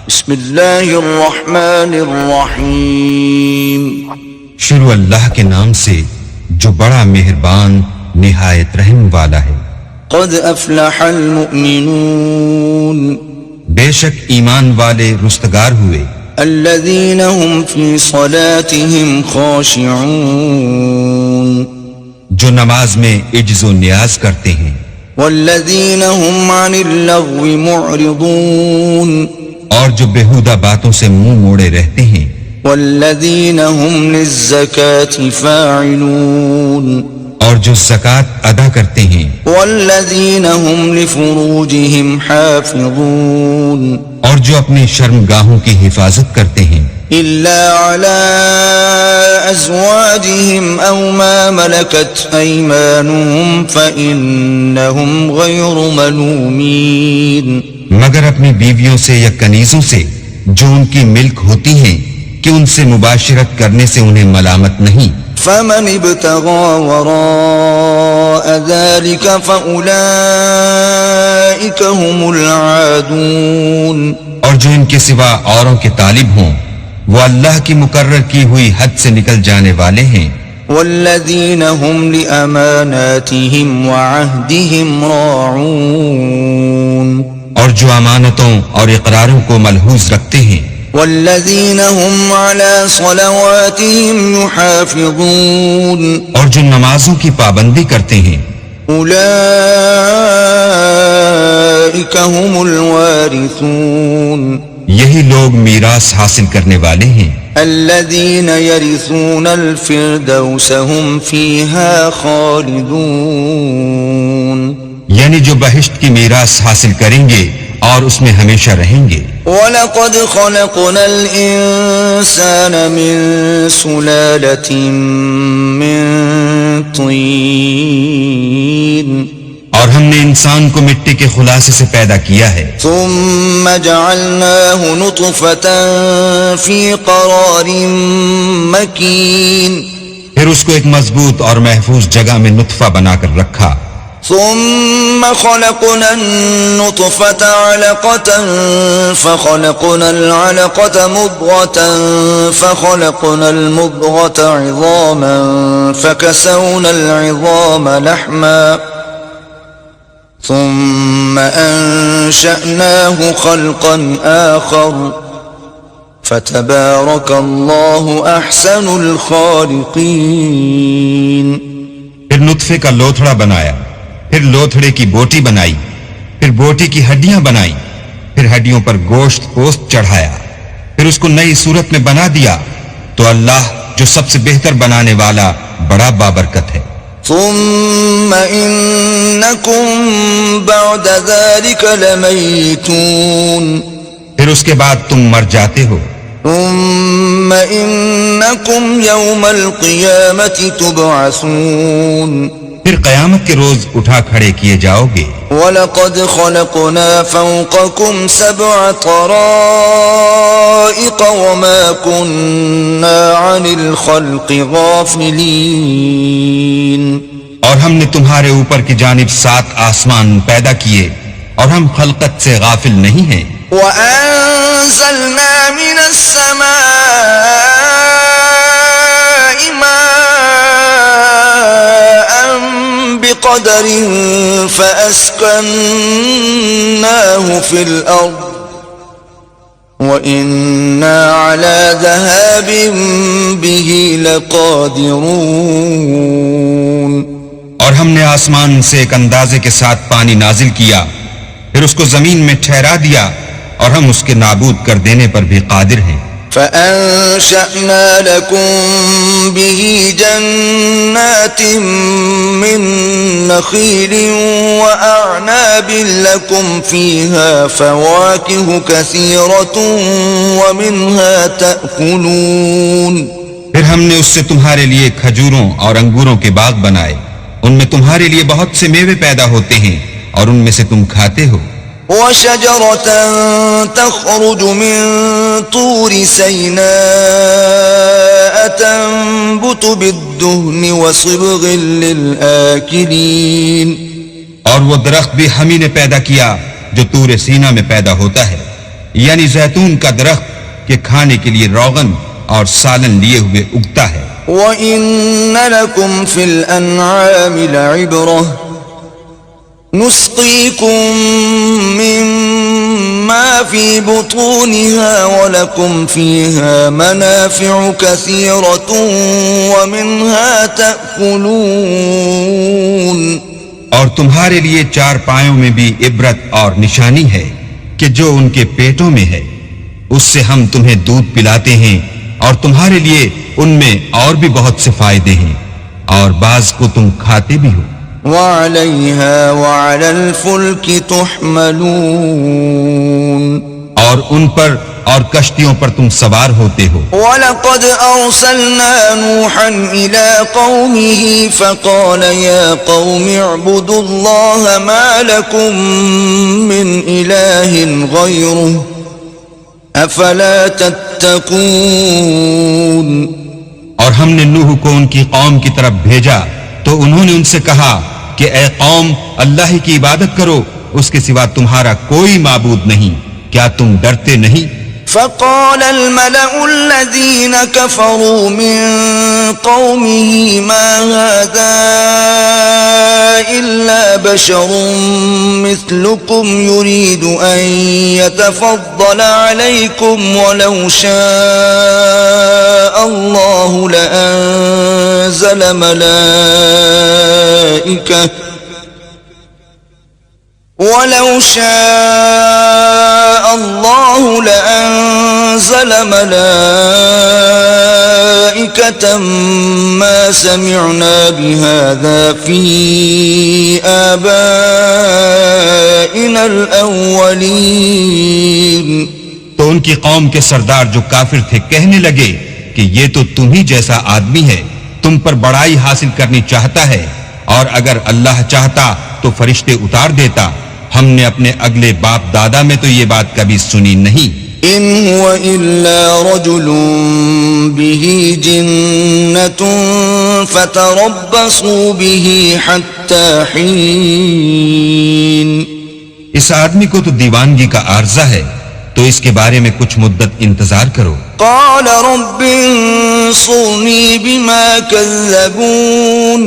بسم اللہ الرحمن الرحیم. شروع اللہ کے نام سے جو بڑا مہربان نہایت رحم والا ہے. قد افلح المؤمنون. بے شک ایمان والے رستگار ہوئے. الذین هم فی صلاتهم خاشعون. جو نماز میں عجز و نیاز کرتے ہیں. والذین هم عن اللغو معرضون. اور جو بیہودہ باتوں سے منہ موڑے رہتے ہیں. والذین هم للزکاة فاعلون. اور جو زکوٰۃ ادا کرتے ہیں. والذین هم لفروجهم حافظون. اور جو اپنی شرمگاہوں کی حفاظت کرتے ہیں. الا علی ازواجهم او ما ملکت ایمانهم فانهم غیر ملومین. مگر اپنی بیویوں سے یا کنیزوں سے جو ان کی ملک ہوتی ہیں کہ ان سے مباشرت کرنے سے انہیں ملامت نہیں. فمن ابتغى وراء ذلك فأولئك هم العادون. اور جو ان کے سوا اوروں کے طالب ہوں وہ اللہ کی مقرر کی ہوئی حد سے نکل جانے والے ہیں. والذین هم لأماناتهم وعهدهم راعون. اور جو امانتوں اور اقراروں کو ملحوظ رکھتے ہیں. والذین هم على صلواتهم يحافظون. اور جو نمازوں کی پابندی کرتے ہیں. اولئک هم الوارثون. یہی لوگ میراث حاصل کرنے والے ہیں. الذین یرثون الفردوس هم فیہا خالدون. یعنی جو بہشت کی میراث حاصل کریں گے اور اس میں ہمیشہ رہیں گے. وَلَقَدْ خَلَقْنَا الْإِنسَانَ مِنْ سُلَالَةٍ مِّن طِينٍ. اور ہم نے انسان کو مٹی کے خلاصے سے پیدا کیا ہے. ثُمَّ جَعَلْنَاهُ نُطْفَةً فِي قَرَارٍ مَّكِينٍ. پھر اس کو ایک مضبوط اور محفوظ جگہ میں نطفہ بنا کر رکھا. ثم خلقنا النطفة علقة فخلقنا العلقة مضغة فخلقنا المضغة عظاما فكسونا العظام لحما ثم أنشأناه خلقا آخر فتبارك الله أحسن الخالقين. پھر نطفے کا لوتھڑا بنایا، پھر لوتھڑے کی بوٹی بنائی، پھر بوٹی کی ہڈیاں بنائی، پھر ہڈیوں پر گوشت پوست چڑھایا، پھر اس کو نئی صورت میں بنا دیا. تو اللہ جو سب سے بہتر بنانے والا بڑا بابرکت ہے. ثم انکم بعد ذلك لمیتون. پھر اس کے بعد تم مر جاتے ہو. ثم انکم یوم القیامة تبعثون. پھر قیامت کے روز اٹھا کھڑے کیے جاؤ گے. وَلَقَدْ خَلَقْنَا فَوْقَكُمْ سَبْعَ طَرَائِقَ وَمَا كُنَّا عَنِ الْخَلْقِ غَافِلِينَ. اور ہم نے تمہارے اوپر کی جانب 7 آسمان پیدا کیے اور ہم خلقت سے غافل نہیں ہیں. وَأَنزَلْنَا مِنَ السَّمَاءِ مَاءً بِقَدَرٍ فَأَسْكَنَّاهُ فِي الْأَرْضِ وَإِنَّا عَلَى ذَهَابٍ بِهِ لَقَادِرُونَ. اور ہم نے آسمان سے ایک اندازے کے ساتھ پانی نازل کیا، پھر اس کو زمین میں ٹھہرا دیا اور ہم اس کے نابود کر دینے پر بھی قادر ہیں. فَأَنشَأْنَا لَكُمْ بِهِ جَنَّاتٍ مِّن نَخِيلٍ وَأَعْنَابٍ لَكُمْ فِيهَا فَوَاكِهُ كَثِيرَةٌ وَمِنْهَا تَأْكُلُونَ. پھر ہم نے اس سے تمہارے لیے کھجوروں اور انگوروں کے باغ بنائے، ان میں تمہارے لیے بہت سے میوے پیدا ہوتے ہیں اور ان میں سے تم کھاتے ہو. وَشَجَرَةً تَخْرُجُ مِن طُورِ سَيْنَاءَ تَنبُتُ بِالدُّهْنِ وَصِبْغٍ لِلْآكِلِينَ. اور وہ درخت بھی ہم ہی نے پیدا کیا جو طور سینا میں پیدا ہوتا ہے، یعنی زیتون کا درخت کہ کھانے کے لیے روغن اور سالن لیے ہوئے اگتا ہے. وَإِنَّ لَكُمْ فِي الْأَنْعَامِ لَعِبْرَةً نُسْقِيكُم مِّمَّا فِي بُطُونِهَا وَلَكُمْ فِيهَا مَنَافِعُ كَثِيرَةٌ وَمِنْهَا تَأْكُلُونَ. اور تمہارے لیے چار پایوں میں بھی عبرت اور نشانی ہے کہ جو ان کے پیٹوں میں ہے اس سے ہم تمہیں دودھ پلاتے ہیں اور تمہارے لیے ان میں اور بھی بہت سے فائدے ہیں اور بعض کو تم کھاتے بھی ہو. وَعَلَيْهَا وَعَلَى الْفُلْكِ تُحْمَلُونَ. اور ان پر اور کشتیوں پر تم سوار ہوتے ہو. وَلَقَدْ أَرْسَلْنَا نُوحًا إِلَىٰ قَوْمِهِ فَقَالَ يَا قَوْمِ اعْبُدُوا اللَّهَ مَا لَكُم مِّنْ إِلَٰهٍ غَيْرُهُ أَفَلَا تَتَّقُونَ. اور ہم نے نوح کو ان کی قوم کی طرف بھیجا تو انہوں نے ان سے کہا کہ اے قوم اللہ ہی کی عبادت کرو، اس کے سوا تمہارا کوئی معبود نہیں، کیا تم ڈرتے نہیں؟ فقال الملأ الذين كفروا من قومه ما هذا إلا بشر مثلكم يريد أن يتفضل عليكم ولو شاء الله لأنزل ملائكة ولو شاء الله لأنزل ملائكة ما سمعنا بهذا في آبائنا الأولين. تو ان کی قوم کے سردار جو کافر تھے کہنے لگے کہ یہ تو تم ہی جیسا آدمی ہے، تم پر بڑائی حاصل کرنی چاہتا ہے، اور اگر اللہ چاہتا تو فرشتے اتار دیتا. ہم نے اپنے اگلے باپ دادا میں تو یہ بات کبھی سنی نہیں. ان هو الا رجل به جنة فتربصوا به حتى حين. اس آدمی کو تو دیوانگی کا عارضہ ہے، تو اس کے بارے میں کچھ مدت انتظار کرو. قال رب انصرني بما كذبون.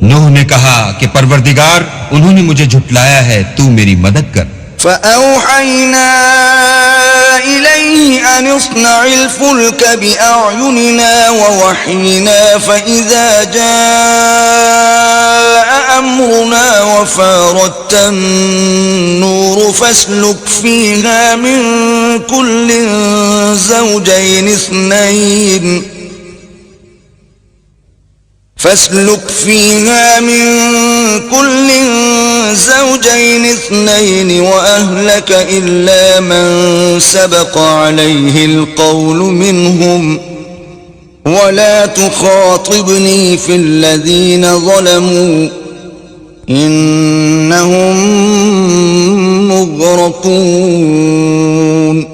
نوح نے کہا کہ پروردگار انہوں نے مجھے جھٹلایا ہے، تو میری مدد کر. فأوحينا إليه أن اصنع الفلك بأعيننا ووحينا فإذا جاء أمرنا وفارت النور فاسلك فيها من كل زوجين اثنين وأهلك إلا من سبق عليه القول منهم ولا تخاطبني في الذين ظلموا إنهم مغرقون.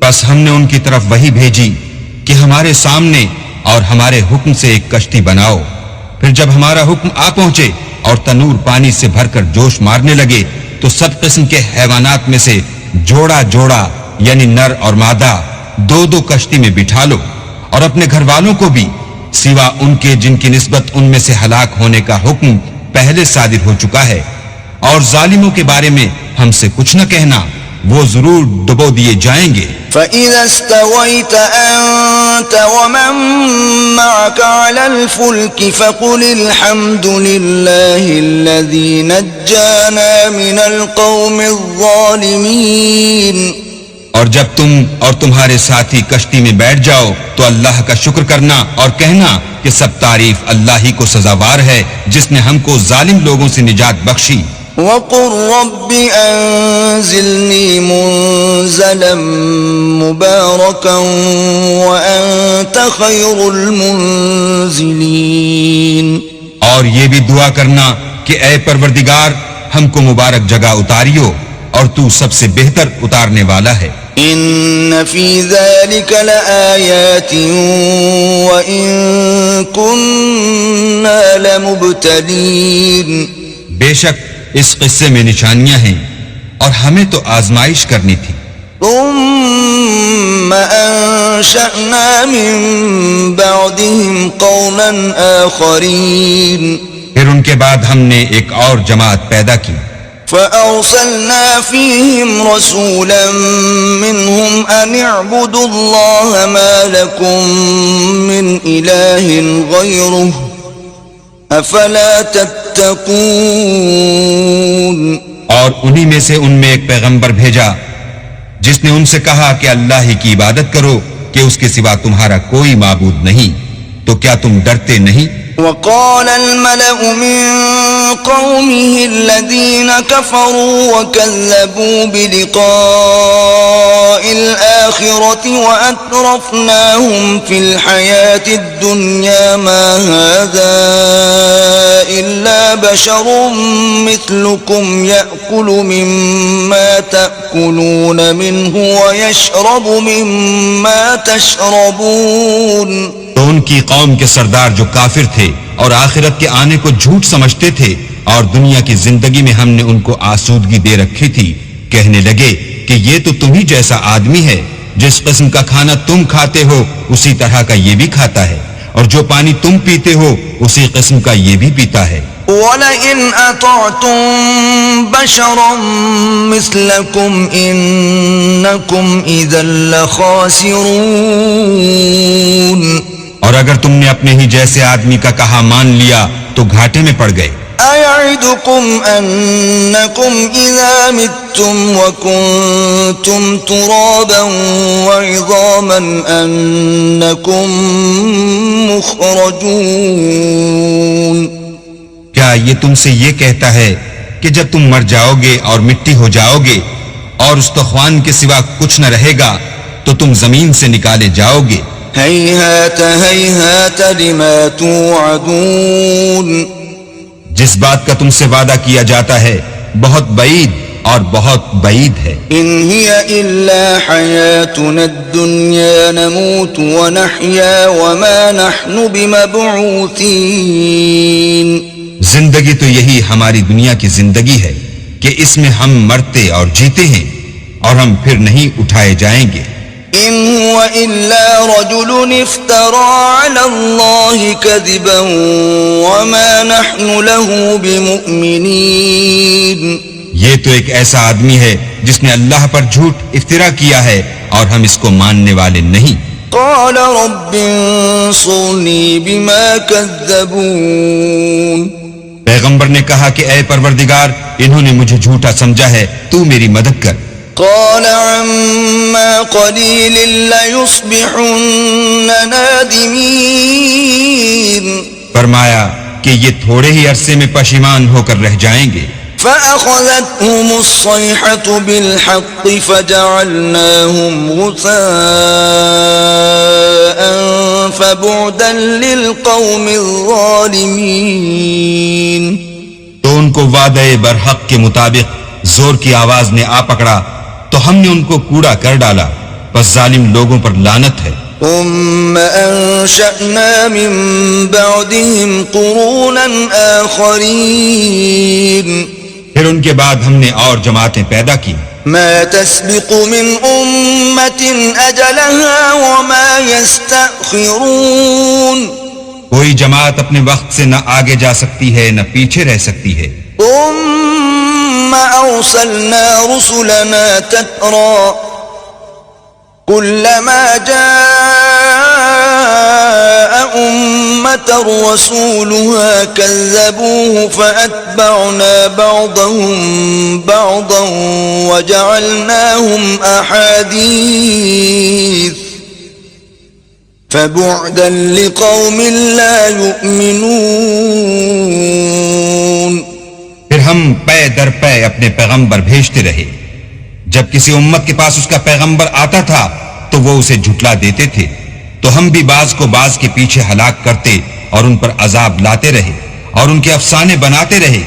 بس ہم نے ان کی طرف وحی بھیجی کہ ہمارے سامنے اور ہمارے حکم سے ایک کشتی بناؤ. پھر جب ہمارا حکم آ پہنچے اور تنور پانی سے بھر کر جوش مارنے لگے تو سب قسم کے حیوانات میں سے جوڑا جوڑا یعنی نر اور مادہ دو دو کشتی میں بٹھا لو، اور اپنے گھر والوں کو بھی سوا ان کے جن کی نسبت ان میں سے ہلاک ہونے کا حکم پہلے صادر ہو چکا ہے. اور ظالموں کے بارے میں ہم سے کچھ نہ کہنا، وہ ضرور ڈبو دیے جائیں گے. فَإِذَا اسْتَوَيْتَ أَنْتَ وَمَنْ مَعَكَ عَلَى الْفُلْكِ فَقُلِ الْحَمْدُ لِلَّهِ الَّذِي نَجَّانَا مِنَ الْقَوْمِ الظَّالِمِينَ. اور جب تم اور تمہارے ساتھی کشتی میں بیٹھ جاؤ تو اللہ کا شکر کرنا اور کہنا کہ سب تعریف اللہ ہی کو سزاوار ہے جس نے ہم کو ظالم لوگوں سے نجات بخشی. وَقُلْ رَبِّ أَنزِلْنِي مُنزَلًا مُبَارَكًا وَأَنْتَ خَيْرُ الْمُنزِلِينَ. اور یہ بھی دعا کرنا کہ اے پروردگار ہم کو مبارک جگہ اتاریو اور تو سب سے بہتر اتارنے والا ہے. إِنَّ فِي ذَلِكَ لَآيَاتٍ وَإِن كُنَّا لَمُبْتَلِينَ. بے شک اس قصے میں نشانیاں ہیں اور ہمیں تو آزمائش کرنی تھی. ثُمَّ أنشأنا من بعدهم قوما آخرين پھر ان کے بعد ہم نے ایک اور جماعت پیدا کی، فأرسلنا فيهم رسولا منهم أن اعبدوا الله ما لكم من إله غيره أفلا تتقون. اور انہی میں سے ان میں ایک پیغمبر بھیجا جس نے ان سے کہا کہ اللہ ہی کی عبادت کرو کہ اس کے سوا تمہارا کوئی معبود نہیں، تو کیا تم ڈرتے نہیں؟ وقال الملأ من قومه الذين كفروا وكذبوا بلقاء الآخرة وأترفناهم في الحياة الدنيا ما هذا إلا بشر مثلكم يأكل مما تأكلون منه ويشرب مما تشربون. تو ان کی قوم کے سردار جو کافر تھے اور آخرت کے آنے کو جھوٹ سمجھتے تھے اور دنیا کی زندگی میں ہم نے ان کو آسودگی دے رکھی تھی، کہنے لگے کہ یہ تو تم ہی جیسا آدمی ہے، جس قسم کا کھانا تم کھاتے ہو اسی طرح کا یہ بھی کھاتا ہے، اور جو پانی تم پیتے ہو اسی قسم کا یہ بھی پیتا ہے. وَلَئِنْ أَطَعْتُمْ بَشَرًا مِثْلَكُمْ إِنَّكُمْ إِذًا لَخَاسِرُونَ. اور اگر تم نے اپنے ہی جیسے آدمی کا کہا مان لیا تو گھاٹے میں پڑ گئے. أَيَعِدُكُمْ أَنَّكُمْ إِذَا مِتُّمْ وَكُنْتُمْ تُرَابًا وَعِظَامًا أَنَّكُمْ مُخْرَجُونَ. کیا یہ تم سے یہ کہتا ہے کہ جب تم مر جاؤ گے اور مٹی ہو جاؤ گے اور استخوان کے سوا کچھ نہ رہے گا تو تم زمین سے نکالے جاؤ گے؟ هيهات هيهات لما توعدون. جس بات کا تم سے وعدہ کیا جاتا ہے بہت بعید اور بہت بعید ہے. إن هي إلا حياتنا الدنيا نموت ونحيا وما نحن بمبعوثين. زندگی تو یہی ہماری دنیا کی زندگی ہے کہ اس میں ہم مرتے اور جیتے ہیں اور ہم پھر نہیں اٹھائے جائیں گے. إن هو إلا رجل افترى على الله كذبا وما نحن له بمؤمنين. یہ تو ایک ایسا آدمی ہے جس نے اللہ پر جھوٹ افترا کیا ہے اور ہم اس کو ماننے والے نہیں. قال رب انصرني بما كذبون. پیغمبر نے کہا کہ اے پروردگار انہوں نے مجھے جھوٹا سمجھا ہے، تو میری مدد کر. قال عما قليل ليصبحن نادمين. فرمایا کہ یہ تھوڑے ہی عرصے میں پشیمان ہو کر رہ جائیں گے. فأخذتهم الصيحة بالحق فجعلناهم غثاء فبعدا للقوم الظالمين. تو ان کو وعدے برحق کے مطابق زور کی آواز نے آ پکڑا تو ہم نے ان کو کوڑا کر ڈالا، پس ظالم لوگوں پر لعنت ہے. ثم أنشأنا من بعدهم قرونا آخرين. پھر ان کے بعد ہم نے اور جماعتیں پیدا کی. ما تسبق من أمة أجلها وما يستأخرون. کوئی جماعت اپنے وقت سے نہ آگے جا سکتی ہے نہ پیچھے رہ سکتی ہے. ثم أرسلنا رسلنا تترى كلما جاء أمة رسولها كذبوه فأتبعنا بعضهم بعضا وجعلناهم أحاديث فبعدا لقوم لا يؤمنون. پھر ہم پے در پے اپنے پیغمبر بھیجتے رہے. جب کسی امت کے پاس اس کا پیغمبر آتا تھا تو وہ اسے جھٹلا دیتے تھے، تو ہم بھی بعض کو بعض کے پیچھے ہلاک کرتے اور ان پر عذاب لاتے رہے اور ان کے افسانے بناتے رہے.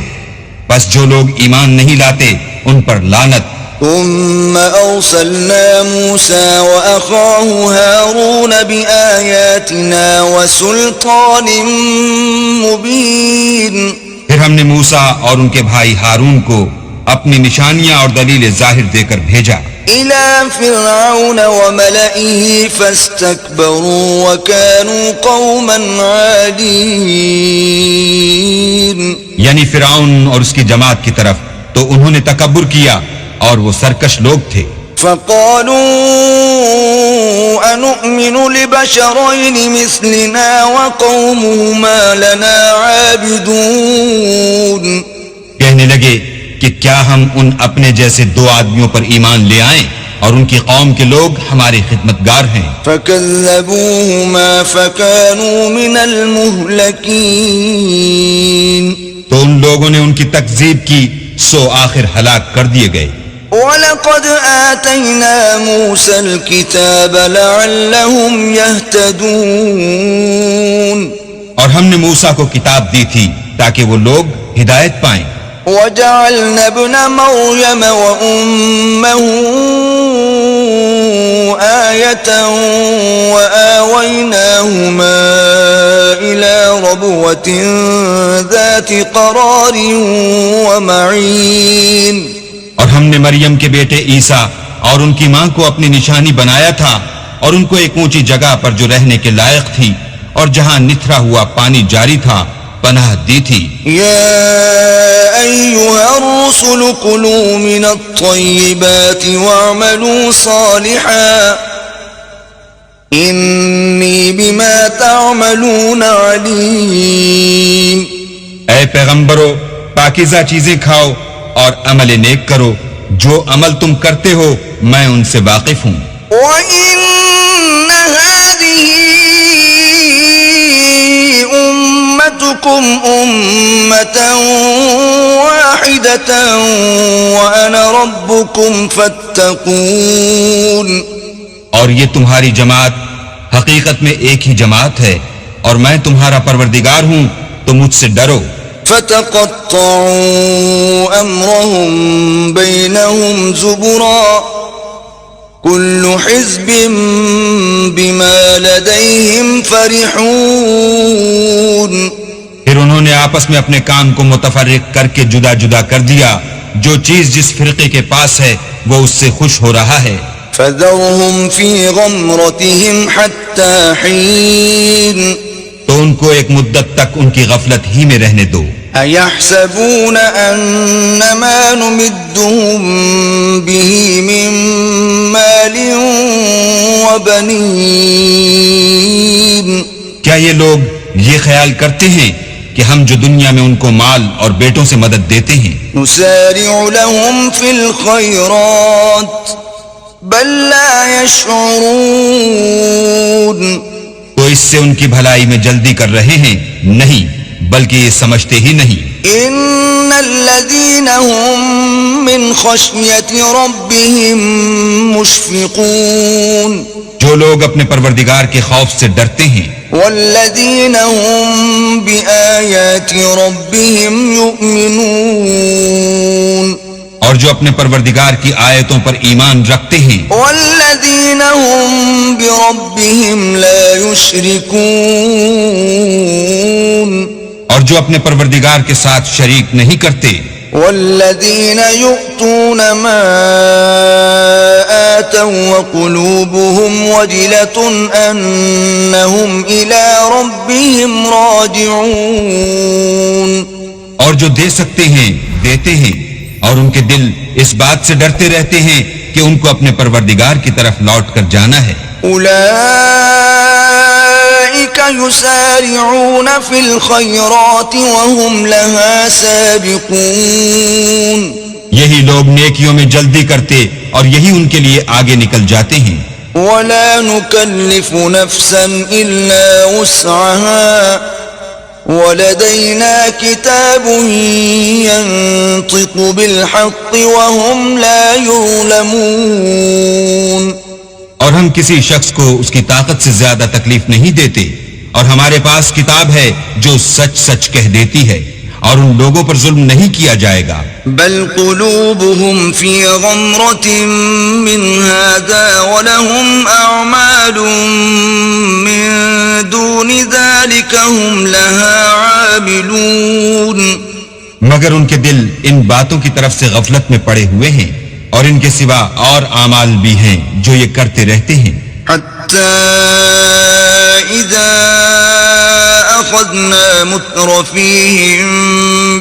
بس جو لوگ ایمان نہیں لاتے ان پر لعنت. ثم أرسلنا موسى وأخاه هارون بآياتنا وسلطان مبين. پھر ہم نے موسیٰ اور ان کے بھائی ہارون کو اپنی نشانیاں اور دلیل ظاہر دے کر بھیجا. إلى فرعون وملئه فاستكبروا وكانوا قوما عالين. یعنی فرعون اور اس کی جماعت کی طرف تو انہوں نے تکبر کیا اور وہ سرکش لوگ تھے. فقالوا أنؤمن لبشرين مثلنا وقومهما لنا عابدون. کہنے لگے کہ کیا ہم ان اپنے جیسے دو آدمیوں پر ایمان لے آئیں اور ان کی قوم کے لوگ ہمارے خدمتگار ہیں. فكذبوهما فكانوا من المهلكين. تو ان لوگوں نے ان کی تکذیب کی سو آخر ہلاک کر دیے گئے. وَلَقَدْ آتَيْنَا مُوسَى الْكِتَابَ لَعَلَّهُمْ يَهْتَدُونَ. اور ہم نے موسیٰ کو کتاب دی تھی تاکہ وہ لوگ ہدایت پائیں. وَجَعَلْنَا ابْنَ مَرْيَمَ وَأُمَّهُ آيَةً وَآوَيْنَاهُمَا إِلَى رَبْوَةٍ ذَاتِ قَرَارٍ وَمَعِينٍ. اور ہم نے مریم کے بیٹے عیسیٰ اور ان کی ماں کو اپنی نشانی بنایا تھا اور ان کو ایک اونچی جگہ پر جو رہنے کے لائق تھی اور جہاں نتھرا ہوا پانی جاری تھا پناہ دی تھی. یا ایھا الرسل کلوا من الطیبات واعملوا صالحا انی بما تعملون علیم. اے پیغمبرو پاکیزہ چیزیں کھاؤ اور عمل نیک کرو، جو عمل تم کرتے ہو میں ان سے واقف ہوں. وَإِنَّ هَذِهِ أُمَّتُكُمْ أُمَّةً وَاحِدَةً وَأَنَا رَبُّكُمْ فَاتَّقُونِ. اور یہ تمہاری جماعت حقیقت میں ایک ہی جماعت ہے اور میں تمہارا پروردگار ہوں تو مجھ سے ڈرو. فَتَقَطَّعُوا أَمْرَهُمْ بَيْنَهُمْ زُبُرًا كُلُّ حِزْبٍ بِمَا لَدَيْهِمْ فَرِحُونَ. پھر انہوں نے آپس میں اپنے کام کو متفرق کر کے جدا جدا کر دیا، جو چیز جس فرقے کے پاس ہے وہ اس سے خوش ہو رہا ہے. فَذَرْهُمْ فِي غَمْرَتِهِمْ حَتَّى حِينٍ. تو ان کو ایک مدت تک ان کی غفلت ہی میں رہنے دو. أَيَحْسَبُونَ أَنَّمَا نُمِدُّهُم بِهِ مِن مَّالٍ وَبَنِينَ. کیا یہ لوگ یہ خیال کرتے ہیں کہ ہم جو دنیا میں ان کو مال اور بیٹوں سے مدد دیتے ہیں نُسَارِعُ لَهُمْ فِي الْخَيْرَاتِ بَل لَّا يَشْعُرُونَ. تو اس سے ان کی بھلائی میں جلدی کر رہے ہیں؟ نہیں، بلکہ یہ سمجھتے ہی نہیں. ان الذين هم من خشية ربهم مشفقون. جو لوگ اپنے پروردگار کے خوف سے ڈرتے ہیں. والذين هم بآيات ربهم يؤمنون. اور جو اپنے پروردگار کی آیتوں پر ایمان رکھتے ہیں. والذین هم بربهم لا یشرکون. اور جو اپنے پروردگار کے ساتھ شریک نہیں کرتے. والذین یؤتون ما آتوا وقلوبهم وجلة انہم الی ربهم راجعون. اور جو دے سکتے ہیں دیتے ہیں اور ان کے دل اس بات سے ڈرتے رہتے ہیں کہ ان کو اپنے پروردگار کی طرف لوٹ کر جانا ہے. اولئک یسارعون فی الخیرات وهم لها سابقون. یہی لوگ نیکیوں میں جلدی کرتے اور یہی ان کے لیے آگے نکل جاتے ہیں. ولا نکلف نفسا الا وسعها وَلَدَيْنَا كِتَابٌ يَنطِقُ بِالْحَقِّ وَهُمْ لَا يُظْلَمُونَ. اور ہم کسی شخص کو اس کی طاقت سے زیادہ تکلیف نہیں دیتے اور ہمارے پاس کتاب ہے جو سچ سچ کہہ دیتی ہے اور ان لوگوں پر ظلم نہیں کیا جائے گا. بل قلوبهم في غمرة من هذا ولهم أعمال من دون ذلك هم لها عاملون. مگر ان کے دل ان باتوں کی طرف سے غفلت میں پڑے ہوئے ہیں اور ان کے سوا اور اعمال بھی ہیں جو یہ کرتے رہتے ہیں. حتى إذا أخذنا مترفيهم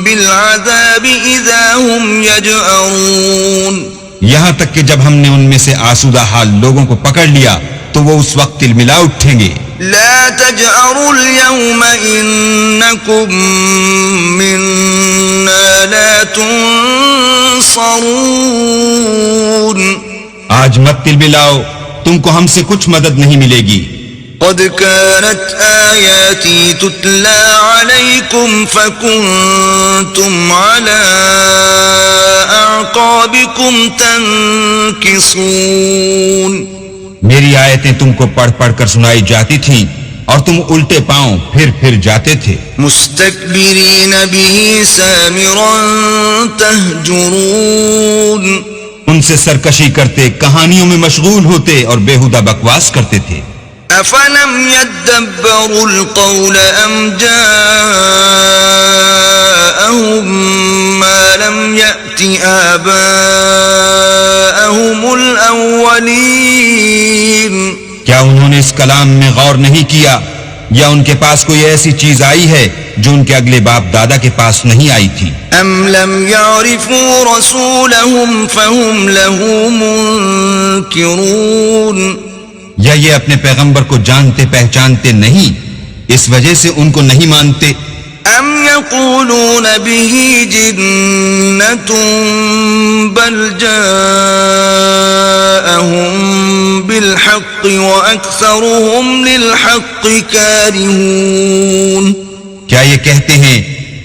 بالعذاب إذا هم يجأرون. یہاں تک کہ جب ہم نے ان میں سے آسودہ حال لوگوں کو پکڑ لیا تو وہ اس وقت تلملا اٹھیں گے. لا تجأروا اليوم إنكم منا لا تنصرون. آج مت تلملاؤ، تم کو ہم سے کچھ مدد نہیں ملے گی. قد كانت آياتي تتلى عليكم فكنتم على أعقابكم تنكصون. میری آیتیں تم کو پڑھ پڑھ کر سنائی جاتی تھیں اور تم الٹے پاؤں پھر جاتے تھے. مستكبرين به سامرا تهجرون. ان سے سرکشی کرتے، کہانیوں میں مشغول ہوتے اور بےہودہ بکواس کرتے تھے. أفلم يدبروا القول أم جاءهم ما لم يأت آباءهم الأولين. کیا انہوں نے اس کلام میں غور نہیں کیا یا ان کے پاس کوئی ایسی چیز آئی ہے جو ان کے اگلے باپ دادا کے پاس نہیں آئی تھی؟ أم لم يعرفوا رسولهم فهم له منكرون. یا یہ اپنے پیغمبر کو جانتے پہچانتے نہیں، اس وجہ سے ان کو نہیں مانتے؟ ام يقولون به جنة بل جاءهم بالحق وأكثرهم للحق كارهون. کیا یہ کہتے ہیں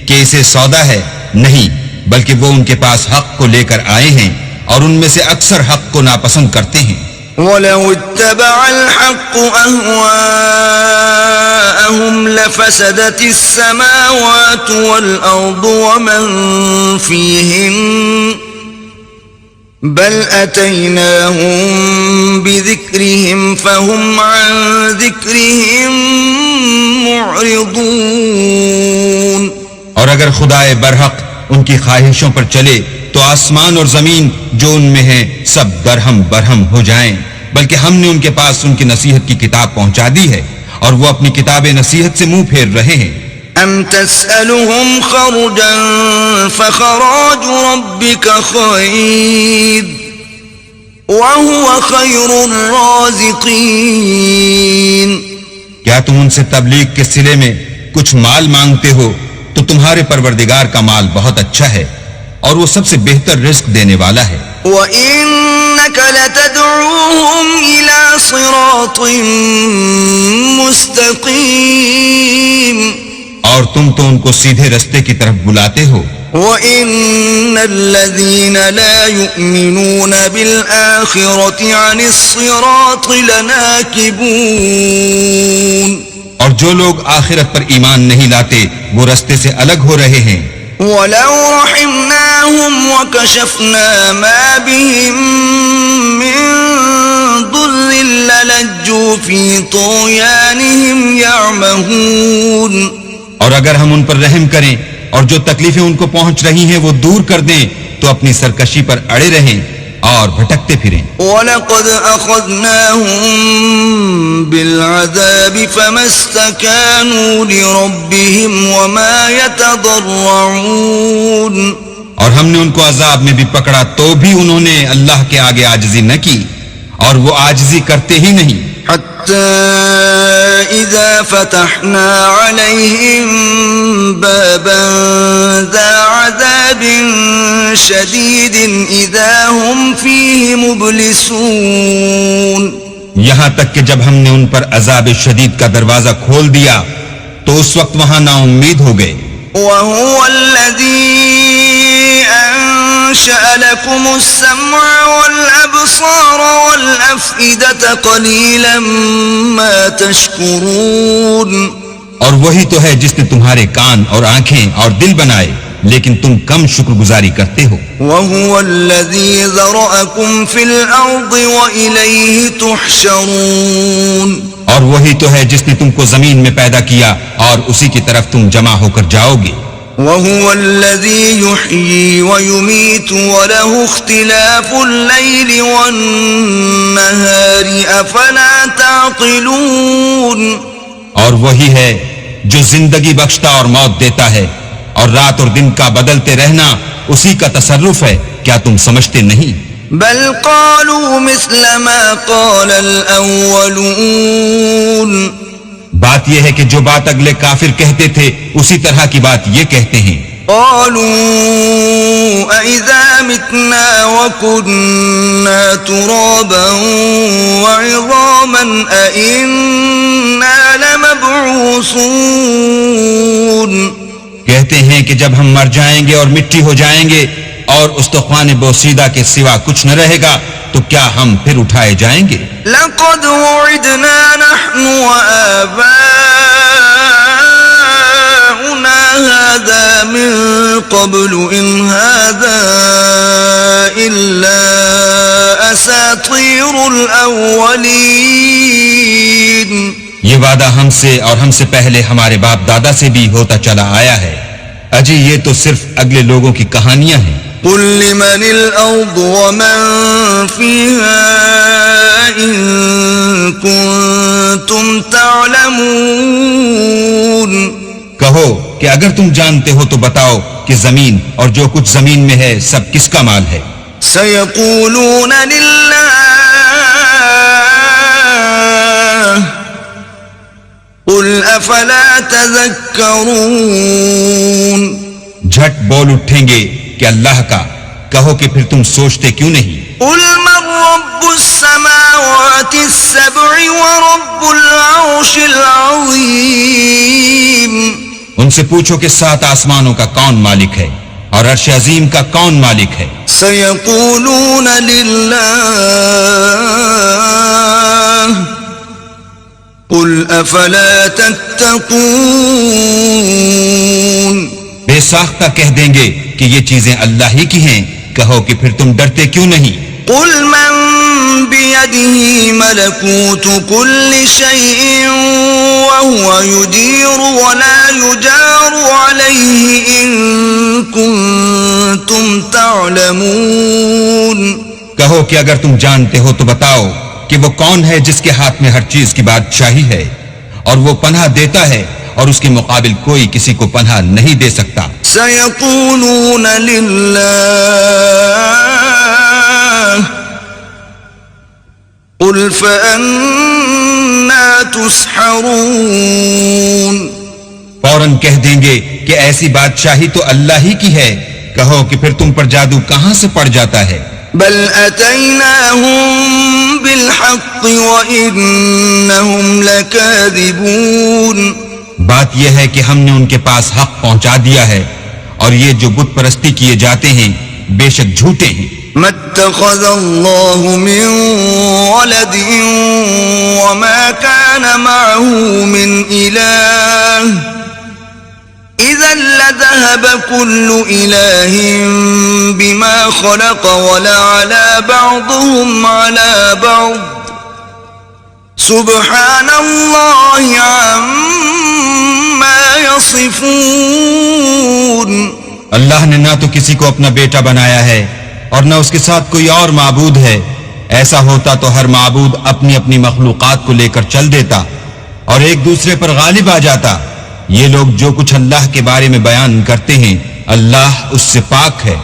کہ اسے سودا ہے؟ نہیں، بلکہ وہ ان کے پاس حق کو لے کر آئے ہیں اور ان میں سے اکثر حق کو ناپسند کرتے ہیں. وَلَوِ اتَّبَعَ الْحَقُّ أَهْوَاءَهُمْ لَفَسَدَتِ السَّمَاوَاتُ وَالْأَرْضُ وَمَنْ فِيهِنَّ بَلْ أَتَيْنَاهُمْ بِذِكْرِهِمْ فَهُمْ عَنْ ذِكْرِهِمْ مُعْرِضُونَ. اور اگر خدائے برحق ان کی خواہشوں پر چلے تو آسمان اور زمین جو ان میں ہیں سب درہم برہم ہو جائیں، بلکہ ہم نے ان کے پاس ان کی نصیحت کی کتاب پہنچا دی ہے اور وہ اپنی کتاب نصیحت سے منہ پھیر رہے ہیں. ام تسألهم خرجا فخراج ربك خير وهو خير الرازقين. کیا تم ان سے تبلیغ کے صلے میں کچھ مال مانگتے ہو تو تمہارے پروردگار کا مال بہت اچھا ہے اور وہ سب سے بہتر رزق دینے والا ہے. وَإِنَّكَ لَتَدْعُوهُمْ إِلَى صِرَاطٍ مُسْتَقِيمٍ. اور تم تو ان کو سیدھے رستے کی طرف بلاتے ہو. وَإِنَّ الَّذِينَ لَا يُؤْمِنُونَ بِالْآخِرَةِ عَنِ الصِّرَاطِ لَنَاكِبُونَ. اور جو لوگ آخرت پر ایمان نہیں لاتے وہ رستے سے الگ ہو رہے ہیں. وَلَوْ رَحِمْنَاهُمْ وَكَشَفْنَا مَا بِهِمْ مِنْ ضُرٍّ لَلَجُّوا فِي طُغْيَانِهِمْ يَعْمَهُونَ. اور اگر ہم ان پر رحم کریں اور جو تکلیفیں ان کو پہنچ رہی ہیں وہ دور کر دیں تو اپنی سرکشی پر اڑے رہیں اور بھٹکتے پھریں. وَلَقَدْ أَخَذْنَاهُمْ بِالْعَذَابِ فَمَا اسْتَكَانُوا لِرَبِّهِمْ وَمَا يَتَضَرَّعُونَ. اور ہم نے ان کو عذاب میں بھی پکڑا تو بھی انہوں نے اللہ کے آگے عاجزی نہ کی اور وہ عاجزی کرتے ہی نہیں. حتى إذا فتحنا عليهم بابا ذا عذاب شديد إذا هم فيه مبلسون. یہاں تک کہ جب ہم نے ان پر عذاب شدید کا دروازہ کھول دیا تو اس وقت وہاں نا امید ہو گئے. وهو الذي أنشأ لكم السمع والأبصار والأفئدة قليلا ما تشكرون. اور وہی تو ہے جس نے تمہارے کان اور آنکھیں اور دل بنائے لیکن تم کم شکر گزاری کرتے ہو. وهو الذي ذرأكم في الأرض وإليه تحشرون. اور وہی تو ہے جس نے تم کو زمین میں پیدا کیا اور اسی کی طرف تم جمع ہو کر جاؤ گے. وهو الذي يحيي ويميت وله اختلاف الليل والنهار افلا تعقلون. اور وہی ہے جو زندگی بخشتا اور موت دیتا ہے اور رات اور دن کا بدلتے رہنا اسی کا تصرف ہے، کیا تم سمجھتے نہیں؟ بل قالوا مثل ما قال الاولون. بات یہ ہے کہ جو بات اگلے کافر کہتے تھے اسی طرح کی بات یہ کہتے ہیں. قالوا أَإِذَا مِتْنَا وَكُنَّا تُرَابًا وَعِظَامًا أَإِنَّا لَمَبْعُوثُونَ. کہتے ہیں کہ جب ہم مر جائیں گے اور مٹی ہو جائیں گے اور استخوان بوسیدہ کے سوا کچھ نہ رہے گا تو کیا ہم پھر اٹھائے جائیں گے؟ لَقَدْ وُعِدْنَا نَحْنُ وَآبَاؤُنَا هَذَا مِن قَبْلُ إِنْ هَذَا إِلَّا أَسَاطِيرُ الْأَوَّلِينَ. یہ وعدہ ہم سے اور ہم سے پہلے ہمارے باپ دادا سے بھی ہوتا چلا آیا ہے، اجی یہ تو صرف اگلے لوگوں کی کہانیاں ہیں. قل لمن الأرض ومن فيها إن كنتم تعلمون. کہو کہ اگر تم جانتے ہو تو بتاؤ کہ زمین اور جو کچھ زمین میں ہے سب کس کا مال ہے؟ سيقولون لله قل أفلا تذكرون. جھٹ بول اٹھیں گے کہ اللہ کا، کہو کہ پھر تم سوچتے کیوں نہیں؟ قل من رب السماوات السبع ورب العرش العظيم. ان سے پوچھو کہ 7 آسمانوں کا کون مالک ہے اور عرش عظیم کا کون مالک ہے؟ سيقولون لله قل أفلا تتقون. بے ساختہ کہہ دیں گے کہ یہ چیزیں اللہ ہی کی ہیں، کہو کہ پھر تم ڈرتے کیوں نہیں؟ قل من بيده ملكوت كل شيء وهو يجير ولا يجار عليه إن كنتم تعلمون. کہو کہ اگر تم جانتے ہو تو بتاؤ کہ وہ کون ہے جس کے ہاتھ میں ہر چیز کی بادشاہی ہے اور وہ پناہ دیتا ہے اور اس کے مقابل کوئی کسی کو پناہ نہیں دے سکتا. سيقولون لله قل فأنا تسحرون. فوراً کہہ دیں گے کہ ایسی بادشاہی تو اللہ ہی کی ہے، کہو کہ پھر تم پر جادو کہاں سے پڑ جاتا ہے؟ بل أتيناهم بالحق وإنهم لكاذبون. بات یہ ہے کہ ہم نے ان کے پاس حق پہنچا دیا ہے اور یہ جو بت پرستی کیے جاتے ہیں بے شک جھوٹے ہیں. ما اتخذ الله من ولد وما كان معه من إله إذا لذهب كل إله بما خلق ولعلى بعضهم على بعض سبحان الله عما يصفون. اللہ نے نہ تو کسی کو اپنا بیٹا بنایا ہے اور نہ اس کے ساتھ کوئی اور معبود ہے. ایسا ہوتا تو ہر معبود اپنی اپنی مخلوقات کو لے کر چل دیتا اور ایک دوسرے پر غالب آ جاتا. یہ لوگ جو کچھ اللہ کے بارے میں بیان کرتے ہیں اللہ اس سے پاک ہے.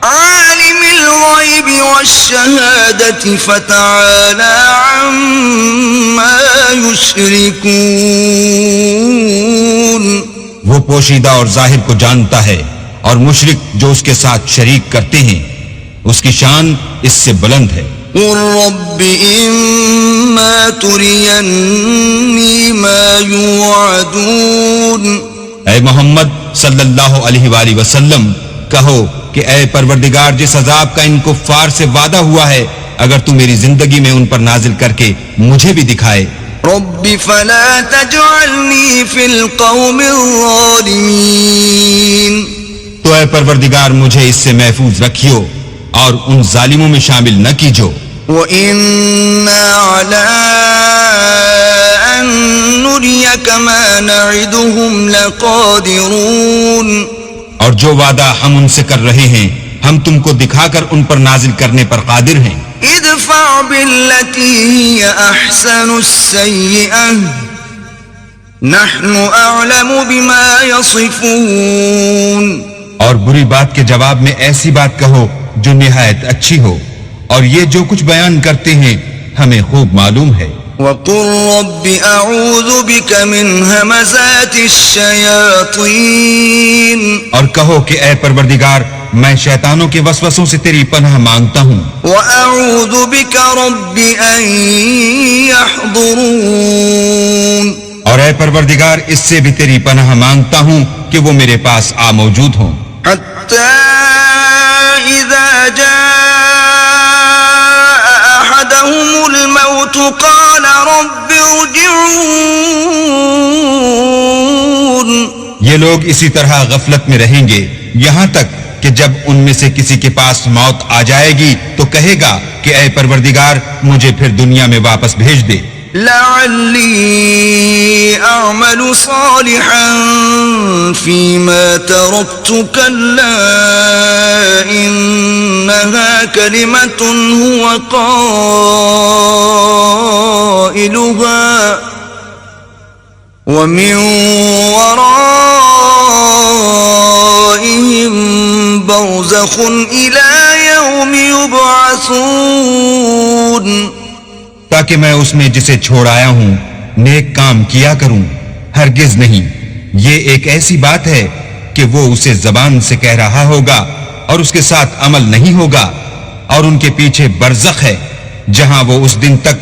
عالم الغیب والشہادة فتعالى عما يشركون. وہ پوشیدہ اور ظاہر کو جانتا ہے اور مشرک جو اس کے ساتھ شریک کرتے ہیں اس کی شان اس سے بلند ہے. قل رب إما تريني ما يوعدون. اے محمد صلی اللہ علیہ وآلہ وسلم کہو کہ اے پروردگار جس عذاب کا ان کفار سے وعدہ ہوا ہے اگر تو میری زندگی میں ان پر نازل کر کے مجھے بھی دکھائے. رب فلا تجعلني في القوم الظالمين. تو اے پروردگار مجھے اس سے محفوظ رکھیو اور ان ظالموں میں شامل نہ کیجو. وَإِنَّا عَلَىٰ أَن نُّرِيَكَ مَا نَعِدُهُمْ لَقَادِرُونَ. اور جو وعدہ ہم ان سے کر رہے ہیں ہم تم کو دکھا کر ان پر نازل کرنے پر قادر ہیں. ادفع بالتي هي أحسن السيئة نحن أعلم بما يصفون. اور بری بات کے جواب میں ایسی بات کہو جو نہایت اچھی ہو، اور یہ جو کچھ بیان کرتے ہیں ہمیں خوب معلوم ہے. وقل رب أعوذ بك من همزات الشياطين. اور کہو کہ اے پروردگار میں شیطانوں کے وسوسوں سے تیری پناہ مانگتا ہوں. وأعوذ بك رب أن يحضرون. اور اے پروردگار اس سے بھی تیری پناہ مانگتا ہوں کہ وہ میرے پاس آ موجود ہوں. حتى إذا جاء أحدهم الموت قال رب ارجعون. یہ لوگ اسی طرح غفلت میں رہیں گے یہاں تک کہ جب ان میں سے کسی کے پاس موت آ جائے گی تو کہے گا کہ اے پروردگار مجھے پھر دنیا میں واپس بھیج دے. لعلی اعمل صالحا فيما تركت كلا انها كلمة هو قائلها ومن ورائهم برزخ إلى يوم يبعثون. تاکہ میں اس میں جسے چھوڑ آیا ہوں نیک کام کیا کروں. ہرگز نہیں، یہ ایک ایسی بات ہے کہ وہ اسے زبان سے کہہ رہا ہوگا اور اس کے ساتھ عمل نہیں ہوگا، اور ان کے پیچھے برزخ ہے جہاں وہ اس دن تک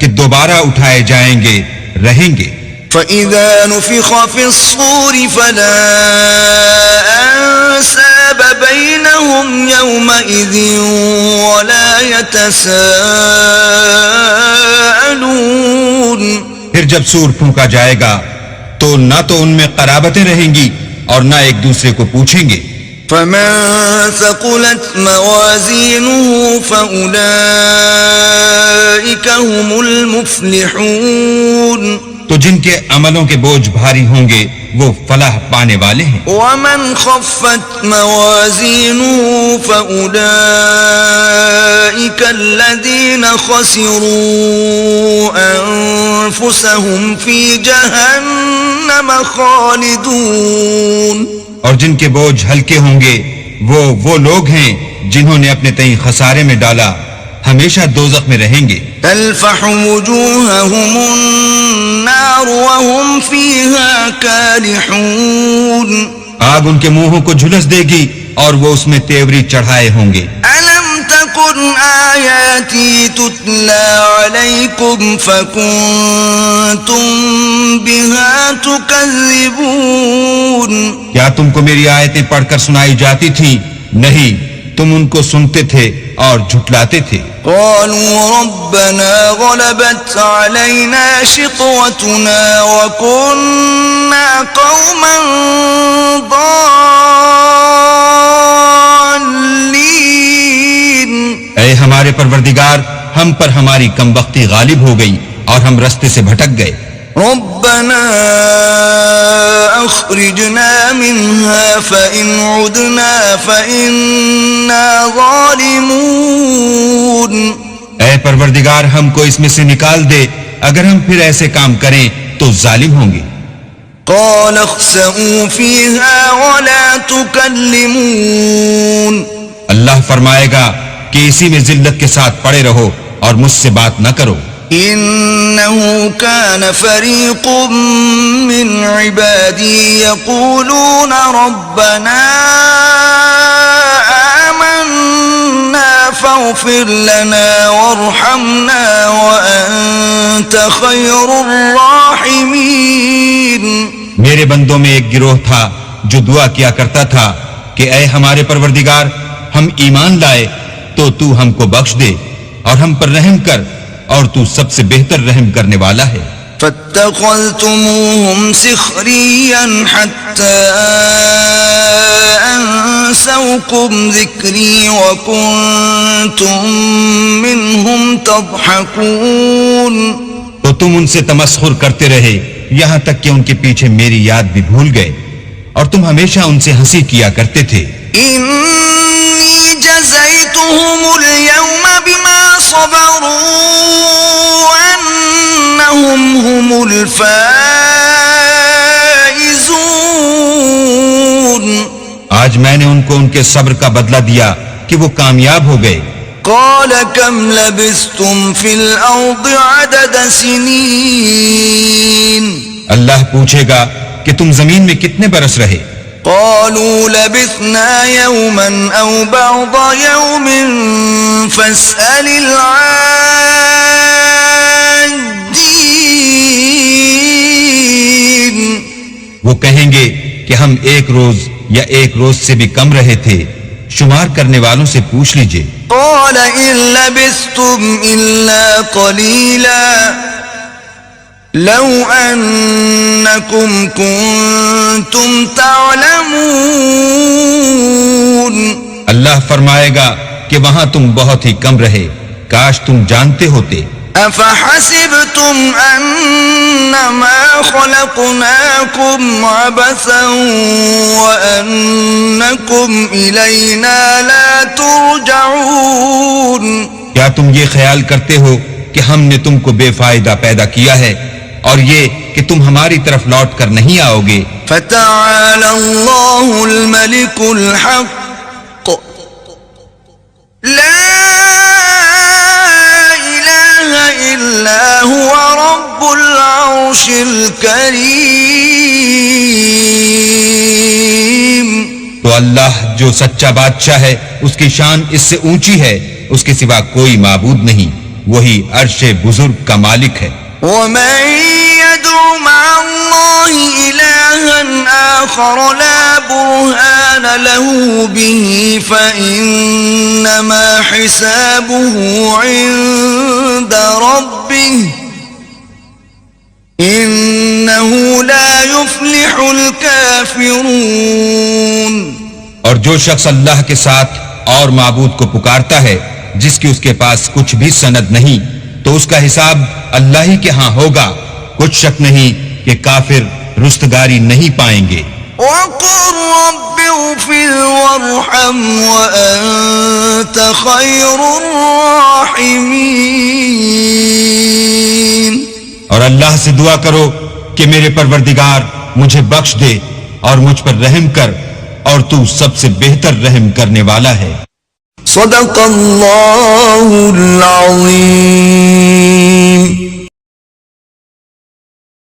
کہ دوبارہ اٹھائے جائیں گے رہیں گے. فَإِذَا نُفِخَ فِي الصُّورِ فَلَا أَنْسَابَ بَيْنَهُمْ يَوْمَئِذٍ وَلَا يَتَسَاءَلُونَ. پھر جب سور پھونکا جائے گا تو نہ تو ان میں قرابتیں رہیں گی اور نہ ایک دوسرے کو پوچھیں گے. فَمَن ثَقُلَتْ مَوَازِينُهُ فَأُولَئِكَ هُمُ الْمُفْلِحُونَ. تو جن کے عملوں کے بوجھ بھاری ہوں گے وہ فلاح پانے والے ہیں. وَمَنْ خَفَّتْ مَوَازِينُهُ فَأُولَئِكَ الَّذِينَ خَسِرُوا أَنفُسَهُمْ فِي جَهَنَّمَ خَالِدُونَ. اور جن کے بوجھ ہلکے ہوں گے وہ لوگ ہیں جنہوں نے اپنے تئیں خسارے میں ڈالا، ہمیشہ دوزخ میں رہیں گے. تلفح وجوههم النار وهم فيها كالحون. آگ ان کے منہوں کو جھلس دے گی اور وہ اس میں تیوری چڑھائے ہوں گے. ألم تكن آياتي تتلى عليكم فكنتم بها تكذبون. کیا تم کو میری آیتیں پڑھ کر سنائی جاتی تھی؟ نہیں، تم ان کو سنتے تھے اور جھٹلاتے تھے. قالوا ربنا غلبت علينا شقوتنا وكنا قوما ضالين. اے ہمارے پروردگار ہم پر ہماری کم بختی غالب ہو گئی اور ہم رستے سے بھٹک گئے. ربنا اخرجنا منها فإن عدنا فإنا ظالمون. اے پروردگار ہم کو اس میں سے نکال دے، اگر ہم پھر ایسے کام کریں تو ظالم ہوں گے. قال اخسئوا فيها ولا تكلمون. اللہ فرمائے گا کہ اسی میں ذلت کے ساتھ پڑے رہو اور مجھ سے بات نہ کرو. إنه كان فريق من عبادي يقولون ربنا آمنا فاغفر لنا وارحمنا وأنت خير الراحمين. میرے بندوں میں ایک گروہ تھا جو دعا کیا کرتا تھا کہ اے ہمارے پروردگار ہم ایمان لائے تو تو ہم کو بخش دے اور ہم پر رحم کر اور تو سب سے بہتر رحم کرنے والا ہے. فاتخذتموهم سخريا حتى أنسوكم ذكري وكنتم منهم تضحكون. تو تم ان سے تمسخر کرتے رہے یہاں تک کہ ان کے پیچھے میری یاد بھی بھول گئے اور تم ہمیشہ ان سے ہنسی کیا کرتے تھے. إني جزيتهم اليوم بما صبروا أنهم هم الفائزون. آج میں نے ان کو ان کے صبر کا بدلہ دیا کہ وہ کامیاب ہو گئے. قال كم لبثتم في الأرض عدد سنين. اللہ پوچھے گا کہ تم زمین میں کتنے برس رہے. قالوا لبثنا يوما أو بعض يوم فاسأل العادين. وہ کہیں گے کہ ہم ایک روز یا ایک روز سے بھی کم رہے تھے، شمار کرنے والوں سے پوچھ لیجئے. قال إن لبثتم إلا قليلا لو أنكم كنتم تعلمون. اللہ فرمائے گا کہ وہاں تم بہت ہی کم رہے، کاش تم جانتے ہوتے. أفحسبتم أنما خلقناكم عبثا وأنكم إلينا لا ترجعون. کیا تم یہ خیال کرتے ہو کہ ہم نے تم کو بے فائدہ پیدا کیا ہے اور یہ کہ تم ہماری طرف لوٹ کر نہیں آؤ گے؟ فتعالى الله الملك الحق لا هو رب العرش الكريم. تو اللہ جو سچا بادشاہ ہے اس کی شان اس سے اونچی ہے، اس کے سوا کوئی معبود نہیں، وہی عرش بزرگ کا مالک ہے. ومن يدع مع الله إلها آخر لا برهان له به فإنما حسابه عند ربه إنه لا يفلح الكافرون. اور جو شخص اللہ کے ساتھ اور معبود کو پکارتا ہے جس کی اس کے پاس کچھ بھی سند نہیں، تو اس کا حساب اللہ ہی کے ہاں ہوگا، کچھ شک نہیں کہ کافر رستگاری نہیں پائیں گے. وَقُلْ رَبِّ اغْفِرْ وَارْحَمْ وَأَنْتَ خَيْرُ الرَّاحِمِينَ. اور اللہ سے دعا کرو کہ میرے پروردگار مجھے بخش دے اور مجھ پر رحم کر، اور تو سب سے بہتر رحم کرنے والا ہے. صدق اللہ العظیم.